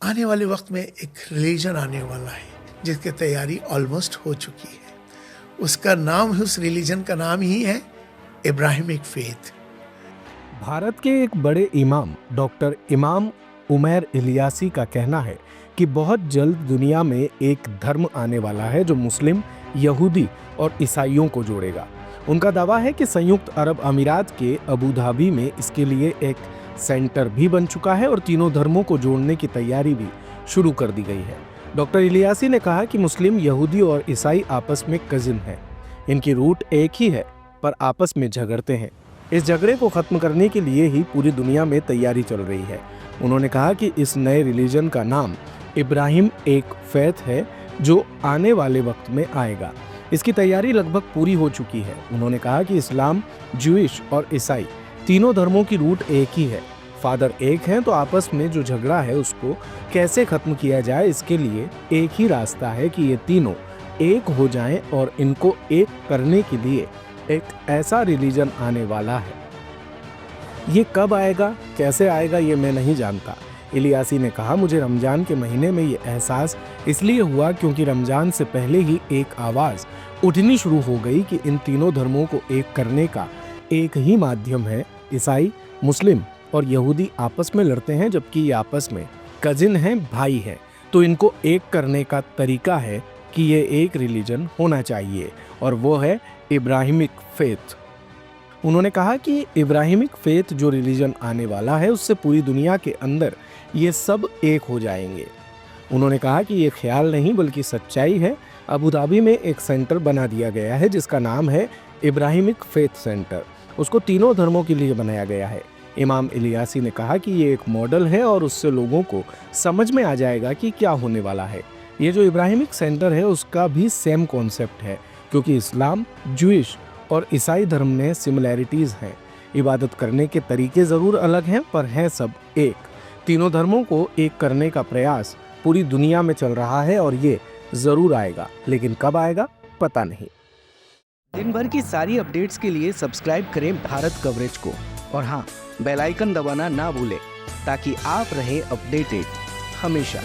आने वाले वक्त में एक रिलीजन आने वाला है जिसकी तैयारी ऑलमोस्ट हो चुकी है। उसका नाम, उस रिलीजन का नाम ही है इब्राहिमिक फेथ। भारत के एक बड़े इमाम डॉक्टर इमाम उमैर इलियासी का कहना है कि बहुत जल्द दुनिया में एक धर्म आने वाला है जो मुस्लिम, यहूदी और ईसाइयों को जोड़ेगा। उनका दावा है कि संयुक्त अरब अमीरात के अबू धाबी में इसके लिए एक सेंटर भी बन चुका है और तीनों धर्मों को जोड़ने की तैयारी भी शुरू कर दी गई है। डॉक्टर इलियासी ने कहा कि मुस्लिम, यहूदी और ईसाई आपस में कजिन हैं। इनकी रूट एक ही है पर आपस में झगड़ते हैं। इस झगड़े को खत्म करने के लिए ही पूरी दुनिया में तैयारी चल रही है। उन्होंने कहा कि इस नए रिलीजन का नाम इब्राहिम एक फेथ है जो आने वाले वक्त में आएगा। इसकी तैयारी लगभग पूरी हो चुकी है। उन्होंने कहा कि इस्लाम, ज्यूइश और ईसाई तीनों धर्मों की रूट एक ही है। फादर एक हैं तो आपस में जो झगड़ा है उसको कैसे खत्म किया जाए, इसके लिए एक ही रास्ता है कि ये तीनों एक हो जाएं और इनको एक करने के लिए एक ऐसा रिलीजन आने वाला है। ये कब आएगा, कैसे आएगा, ये मैं नहीं जानता। इलियासी ने कहा, मुझे रमजान के महीने में ये एहसास इसलिए हुआ क्योंकि रमजान से पहले ही एक आवाज़ उठनी शुरू हो गई कि इन तीनों धर्मों को एक करने का एक ही माध्यम है। ईसाई, मुस्लिम और यहूदी आपस में लड़ते हैं जबकि ये आपस में कजिन हैं, भाई हैं। तो इनको एक करने का तरीका है कि ये एक रिलीजन होना चाहिए और वो है इब्राहिमिक फेथ। उन्होंने कहा कि इब्राहिमिक फेथ जो रिलीजन आने वाला है उससे पूरी दुनिया के अंदर ये सब एक हो जाएंगे। उन्होंने कहा कि ये ख्याल नहीं बल्कि सच्चाई है। अबू धाबी में एक सेंटर बना दिया गया है जिसका नाम है इब्राहिमिक फेथ सेंटर। उसको तीनों धर्मों के लिए बनाया गया है। इमाम इलियासी ने कहा कि ये एक मॉडल है और उससे लोगों को समझ में आ जाएगा कि क्या होने वाला है। ये जो इब्राहिमिक सेंटर है उसका भी सेम कॉन्सेप्ट है क्योंकि इस्लाम, ज्यूइश और ईसाई धर्म में सिमिलैरिटीज़ हैं। इबादत करने के तरीके ज़रूर अलग हैं पर हैं सब एक। तीनों धर्मों को एक करने का प्रयास पूरी दुनिया में चल रहा है और ये ज़रूर आएगा, लेकिन कब आएगा पता नहीं। दिन भर की सारी अपडेट्स के लिए सब्सक्राइब करें भारत कवरेज को और हाँ, बेल आइकन दबाना ना भूलें ताकि आप रहे अपडेटेड हमेशा।